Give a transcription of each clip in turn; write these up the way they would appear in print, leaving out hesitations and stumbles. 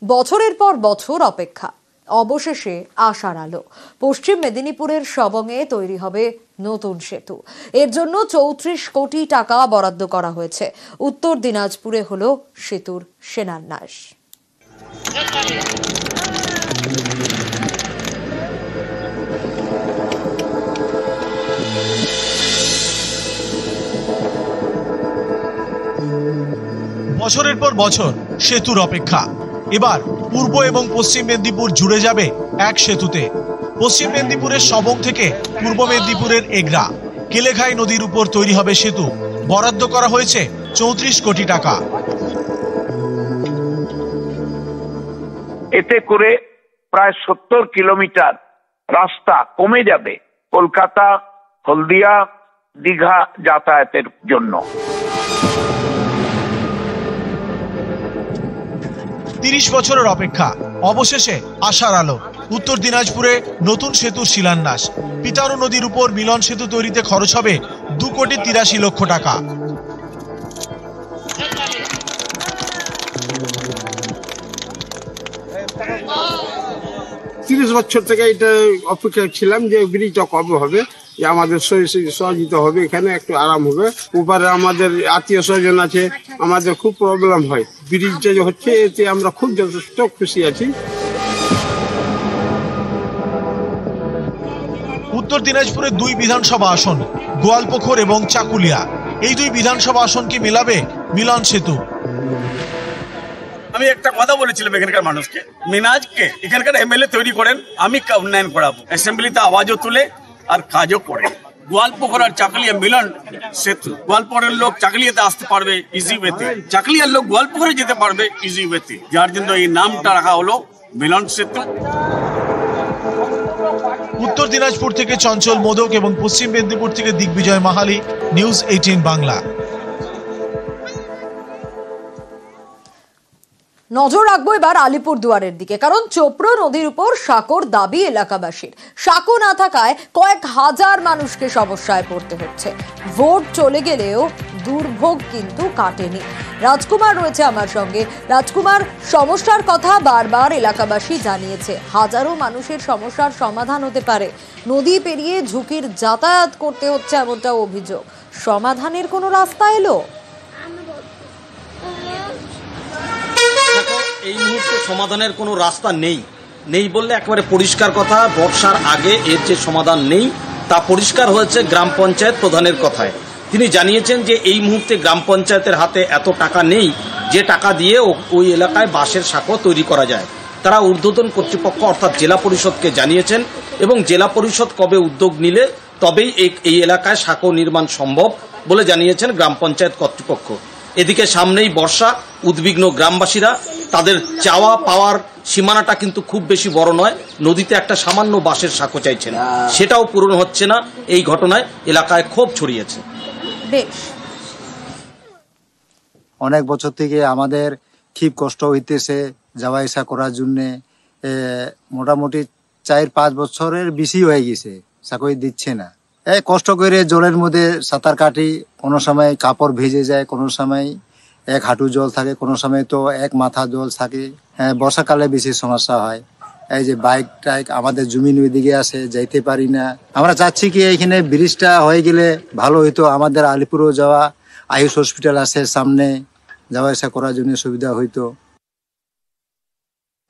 বছরের পর বছর অপেক্ষা, অবশেষে আশার আলো। পশ্চিম মেদিনীপুরের সবংয়ে তৈরি হবে নতুন সেতু। এর জন্য ৩৪ কোটি টাকা বরাদ্দ করা হয়েছে। উত্তর দিনাজপুরে হলো সেতুর শিলান্যাস। বছরের পর বছর সেতুর অপেক্ষা। এবার পূর্ব এবং পশ্চিম মেদিনীপুর জুড়ে যাবে এক সেতুতে। পশ্চিম মেদিনীপুরের সবং থেকে পূর্ব মেদিনীপুরের এগরা কেলেঘাই নদীর উপর তৈরি হবে সেতু। বরাদ্দ করা হয়েছে ৩৪ কোটি টাকা। এতে করে প্রায় ৭০ কিলোমিটার রাস্তা কমে যাবে কলকাতা, হলদিয়া, দীঘা যাতায়াতের জন্য। ৩০ বছরের অপেক্ষা, অবশেষে আশার আলো। উত্তর দিনাজপুরে নতুন সেতুর শিলান্যাস। পিতারু নদীর উপর মিলন সেতু তৈরিতে খরচ হবে ২,৮৩,০০,০০০ টাকা। ৩০ বছর থেকে এটা অপেক্ষা ছিলাম যে ব্রিজটা কবে হবে, যে আমাদের সহযোগিতা হবে, এখানে একটু আরাম হবে। উপরে আমাদের আত্মীয় স্বজন আছে, আমাদের খুব প্রবলেম হয়। ব্রিজটা যে হচ্ছে এতে আমরা খুব যথেষ্ট খুশি আছি। উত্তর দিনাজপুরের ২ বিধানসভা আসন গোয়ালপুকুর এবং চাকুলিয়া, এই ২ বিধানসভা আসনকে মেলাবে মিলন সেতু। আমি একটা কথা বলেছিলাম এখানকার মানুষকে, মিনাজকে এখানকার এমএলএ তৈরি করেন, আমি উন্নয়ন করাবো। অ্যাসেম্বলিতে আওয়াজও তুলে আর কাজও করে। গোয়ালপুকুর আর চাকলিয়া মিলন সেতু, গোয়ালপুরের লোক চাকলিয়াতে আসতে পারবে ইজি ওয়েতে, চাকলিয়ার লোক গোয়ালপুকুরে যেতে পারবে ইজি ওয়েতে, যার জন্য এই নামটা রাখা হলো মিলন সেতু। উত্তর দিনাজপুর থেকে চঞ্চল মোদক এবং পশ্চিম মেদিনীপুর থেকে দিগ্বিজয় মাহালি, নিউজ 18 বাংলা। নজর রাখবো এবার আলিপুরদুয়ারের দিকে, কারণ চোপড়া নদীর উপর সাঁকোর দাবি এলাকাবাসীর। সাঁকো না থাকায় কয়েক হাজার মানুষকে সমস্যায় পড়তে হচ্ছে। ভোট চলে গেলেও দুর্ভোগ কিন্তু কাটেনি। রাজকুমার রয়েছে আমার সঙ্গে। রাজকুমার, সমস্যার কথা বারবার এলাকাবাসী জানিয়েছে, হাজারো মানুষের সমস্যার সমাধান হতে পারে, নদী পেরিয়ে ঝুঁকির যাতায়াত করতে হচ্ছে এমনটা অভিযোগ। সমাধানের কোনো রাস্তা এলো? এই মুহূর্তে সমাধানের কোনো রাস্তা নেই বললে একেবারে পরিষ্কার কথা। বর্ষার আগে এর যে সমাধান নেই তা পরিষ্কার হয়েছে গ্রাম পঞ্চায়েত প্রধানের কথায়। তিনি জানিয়েছেন যে এই মুহূর্তে গ্রাম পঞ্চায়েতের হাতে এত টাকা নেই যে টাকা দিয়ে ওই এলাকায় বাঁশের সাঁকো তৈরি করা যায়। তারা ঊর্ধ্বতন কর্তৃপক্ষ অর্থাৎ জেলা পরিষদকে জানিয়েছেন এবং জেলা পরিষদ কবে উদ্যোগ নিলে তবেই এই এলাকায় সাঁকো নির্মাণ সম্ভব বলে জানিয়েছেন গ্রাম পঞ্চায়েত কর্তৃপক্ষ। এদিকে সামনেই বর্ষা, উদ্বিগ্ন গ্রামবাসীরা। তাদের চাওয়া পাওয়ার সীমানাটা কিন্তু খুব বেশি বড় নয়, নদীতে একটা সামান্য বাঁশের সাঁকো চাইছেন, সেটাও পূরণ হচ্ছে না। এই ঘটনায় এলাকায় ক্ষোভ ছড়িয়েছে। অনেক বছর থেকে আমাদের খুব কষ্ট হইতেছে যাওয়া আসা করার জন্য। মোটামুটি ৪-৫ বছরের বেশি হয়ে গেছে, সাঁকো দিচ্ছে না। কষ্ট করে জলের মধ্যে সাঁতার কাটি, কোনো সময় কাপড় ভিজে যায়, কোনো সময় ১ হাঁটু জল থাকে, কোনো সময় তো ১ মাথা জল থাকে। বর্ষাকালে বেশি সমস্যা হয়। এই যে বাইক টাইক আমাদের জমিন ওইদিকে আসে, যাইতে পারি না। আমরা চাচ্ছি কি এখানে ব্রিজটা হয়ে গেলে ভালো হইতো, আমাদের আলিপুরও যাওয়া, আয়ুষ হসপিটাল আছে সামনে, যাওয়া আসা করার জন্য সুবিধা হইতো।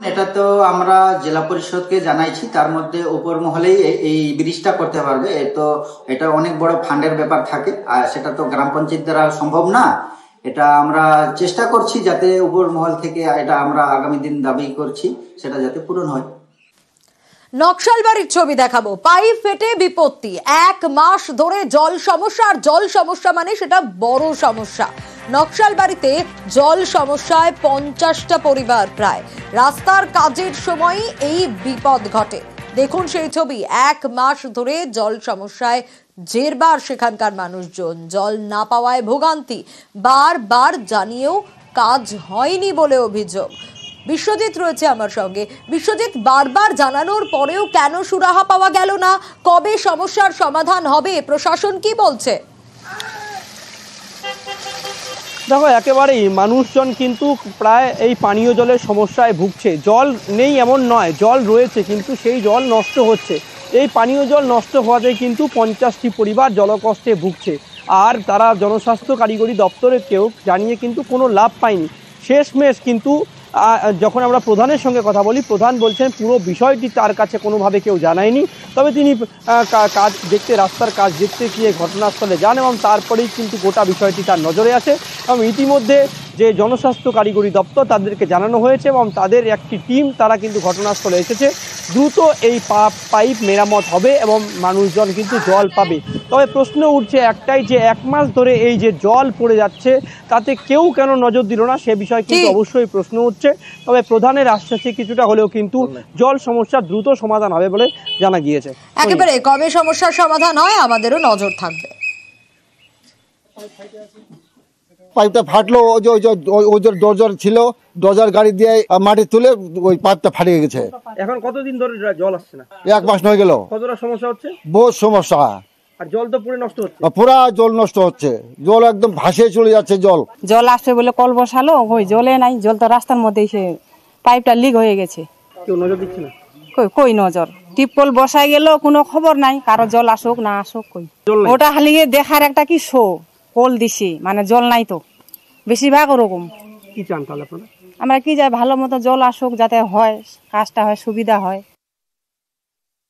এটা তো আমরা জেলা পরিষদকে জানাইছি, তার মধ্যে উপর মহলেই এই ব্রিজটা করতে পারবে। এটা অনেক বড় ফান্ডের ব্যাপার থাকে, আর সেটা তো গ্রাম পঞ্চায়েত দ্বারা সম্ভব না। এটা আমরা চেষ্টা করছি যাতে উপর মহল থেকে, এটা আমরা আগামী দিন দাবি করছি সেটা যাতে পূরণ হয়। নকশালবাড়ির ছবি দেখাবো। পাইপ ফেটে বিপত্তি, 1 মাস ধরে জল সমস্যা। আর জল সমস্যা মানে সেটা বড় সমস্যা। নকশালবাড়িতে জল সমস্যায় 50টা পরিবার প্রায়। রাস্তার কাজের সময় এই বিপদ ঘটে। দেখুন সেই ছবি। 1 মাস ধরে জল সমস্যায় জেরবার সেখানকার মানুষজন। জল না পাওয়ায় ভোগান্তি, বারবার জানিয়েও কাজ হয়নি বলে অভিযোগ। বিশ্বজিৎ রয়েছে আমার সঙ্গে। বিশ্বজিৎ, বারবার জানানোর পরেও কেন সুরাহা পাওয়া গেল না? কবে সমস্যার সমাধান হবে? প্রশাসন কি বলছে? দেখো একেবারেই মানুষজন কিন্তু প্রায় এই পানীয় জলের সমস্যায় ভুগছে। জল নেই এমন নয়, জল রয়েছে কিন্তু সেই জল নষ্ট হচ্ছে। এই পানীয় জল নষ্ট হওয়াতে কিন্তু 50টি পরিবার জলকষ্টে ভুগছে, আর তারা জনস্বাস্থ্য কারিগরি দপ্তরকেও জানিয়ে কিন্তু কোনো লাভ পায়নি। শেষমেশ কিন্তু যখন আমরা প্রধানের সঙ্গে কথা বলি, প্রধান বলছেন পুরো বিষয়টি তার কাছে কোনোভাবে কেউ জানায়নি, তবে তিনি কাজ দেখতে, রাস্তার কাজ দেখতে গিয়ে ঘটনাস্থলে যান এবং তারপরেই কিন্তু গোটা বিষয়টি তার নজরে আসে এবং ইতিমধ্যে যে জনস্বাস্থ্য কারিগরি দপ্তর তাদেরকে জানানো হয়েছে এবং তাদের একটি টিম তারা কিন্তু ঘটনাস্থলে এসেছে। দ্রুত এই পাইপ মেরামত হবে এবং মানুষজন কিন্তু জল পাবে। তবে প্রশ্ন উঠছে একটাই, যে 1 মাস ধরে এই যে জল পড়ে যাচ্ছে তাতে কেউ কেন নজর দিল না, সে বিষয়ে কিন্তু অবশ্যই প্রশ্ন উঠছে। তবে প্রধানের আশ্বাসে কিছুটা হলেও কিন্তু জল সমস্যার দ্রুত সমাধান হবে বলে জানা গিয়েছে। একেবারে কবে সমস্যার সমাধান হয় আমাদেরও নজর থাকবে। পাইপটা ফাটলো, ওই ডোজার ছিল, ডোজার গাড়ি দিয়ে মাটি তুলে ওই পাইপটা ফাটিয়ে গেছে। এখন কতদিন ধরে জল আসছে না? 1 মাস হয়ে গেল। কতটা সমস্যা হচ্ছে? বহুত সমস্যা। আর জল তো পুরো নষ্ট হচ্ছে, পুরা জল নষ্ট হচ্ছে, জল একদম ভাসিয়ে চলে যাচ্ছে। জল আসবে বলে কল বসালো, ওই জলে নাই, জল তো রাস্তার মধ্যে এসে পাইপটা লিক হয়ে গেছে। কেউ নজর দিচ্ছে না? কই নজর, টিপকল বসাই গেল, কোনো খবর নাই কারো জল আসুক না আসুক। কই ওটা খালি দেখার একটা কি শো, কল দিছি মানে জল নাই তো, বেশিরভাগ ওরকম। কি চান তাহলে আপনারা? আমরা কি যাই ভালো মতো জল আসুক, যাতে হয় কাজটা হয়, সুবিধা হয়।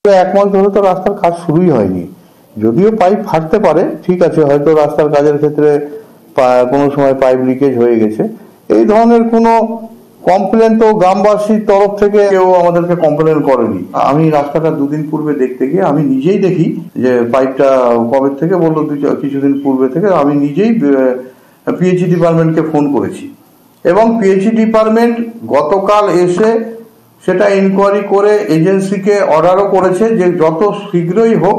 1 মাস ধরে তো রাস্তার কাজ শুরুই হয়নি, যদিও পাইপ ফাটতে পারে, ঠিক আছে, হয়তো রাস্তার কাজের ক্ষেত্রে কোনো সময় পাইপ লিকেজ হয়ে গেছে। এই ধরনের কোনো কমপ্লেন তো গ্রামবাসীর তরফ থেকে কেউ আমাদেরকে কমপ্লেন করেনি। আমি রাস্তাটা 2 দিন পূর্বে দেখতে গিয়ে আমি নিজেই দেখি যে পাইপটা কবে থেকে বললো, কিছুদিন পূর্বে থেকে আমি নিজেই পিএইচই ডিপার্টমেন্টকে ফোন করেছি এবং পিএইচই ডিপার্টমেন্ট গতকাল এসে সেটা ইনকোয়ারি করে এজেন্সিকে অর্ডারও করেছে যে যত শীঘ্রই হোক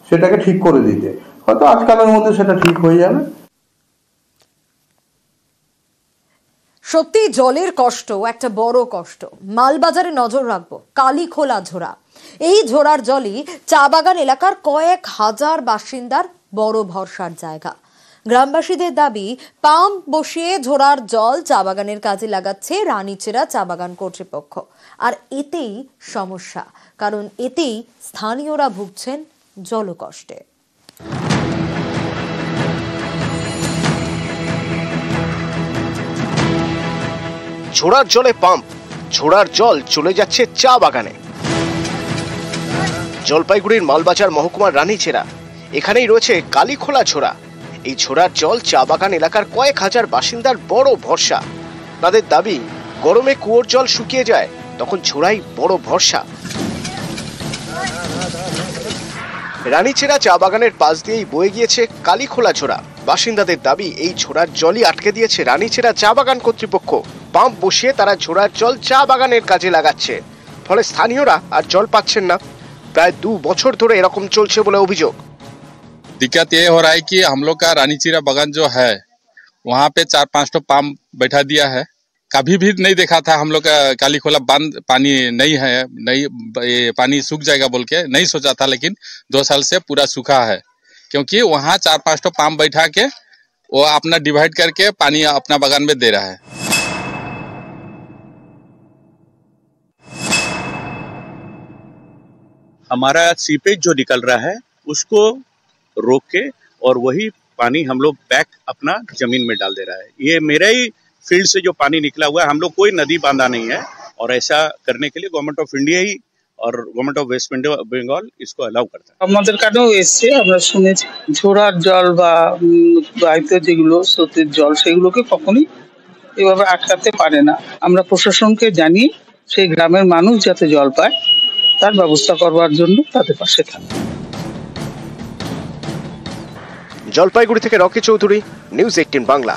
সেটাকে ঠিক করে দিতে। হয়তো আজকালের মধ্যে সেটা ঠিক হয়ে যাবে। সত্যি জলের কষ্ট একটা বড় কষ্ট। মালবাজারে নজর রাখবো, কালীখোলা ঝোড়া। এই ঝোড়ার জলই চা বাগান এলাকার কয়েক হাজার বাসিন্দার বড় ভরসার জায়গা। গ্রামবাসীদের দাবি, পাম্প বসিয়ে ঝোড়ার জল চা বাগানের কাজে লাগাচ্ছে রানীচেরা চা বাগান কর্তৃপক্ষ। আর এতেই সমস্যা, কারণ এতেই স্থানীয়রা ভুগছেন জলকষ্টে। ঝোড়ার জলে পাম্প, ঝোড়ার জল চলে যাচ্ছে চা বাগানে। জলপাইগুড়ির মালবাজার মহকুমার রানীচেরা, এখানেই রয়েছে কালীখোলা ঝোড়া। এই ঝোড়ার জল চা বাগান এলাকার কয়েক হাজার বাসিন্দার বড় ভরসা। তাদের দাবি, গরমে কুয়োর জল শুকিয়ে যায়, তখন ঝোড়াই বড় ভরসা। রানীচেরা চা বাগানের পাশ দিয়েই বয়ে গিয়েছে কালীখোলা ঝোড়া। বাসিন্দাদের দাবি, এই ঝোড়ার জলই আটকে দিয়েছে রানীচেরা চা বাগান কর্তৃপক্ষ। পাম্প বসিয়ে তারা ঝোড়ার জল চা বাগানের কাজে লাগাচ্ছে, ফলে স্থানীয়রা আর জল পাচ্ছেন না। প্রায় 2 বছর ধরে এরকম চলছে বলে অভিযোগ। दिक्कत ये हो रहा है कि हम लोग का रानीचेरा बागान जो है वहाँ पे 4-5 तो पंप बैठा दिया है। कभी भी नहीं देखा था हम लोग का कालीखोला बांध पानी नहीं है, नहीं ये पानी सूख जाएगा बोल के नहीं सोचा था, लेकिन 2 साल से पूरा सूखा है, क्योंकि वहाँ 4-5 तो पंप बैठा के वो अपना डिवाइड करके पानी अपना बागान में दे रहा है। हमारा सीपेज जो निकल रहा है उसको रोक के और वही पानी हम लोग बैक अपना जमीन में डाल दे रहा है। ये मेरा ही फील्ड से जो पानी निकला हुआ है, हम लोग कोई नदी बांधा नहीं है, और ऐसा करने के लिए गवर्नमेंट ऑफ इंडिया ही और गवर्नमेंट ऑफ वेस्ट बेंगल इसको अलाउ करता है। আমাদের কাছেও এসছে, আমরা শুনেছি ঝোড়ার জল বা বাড়িতে যেগুলো স্রোতের জল সেগুলোকে কখনোই এভাবে আটকাতে পারে না। আমরা প্রশাসনকে জানি সেই গ্রামের মানুষ যাতে জল পায় তার ব্যবস্থা করবার জন্য তাদের পাশে থাকবে। জলপাইগুড়ি থেকে রকি চৌধুরী, নিউজ 18 বাংলা।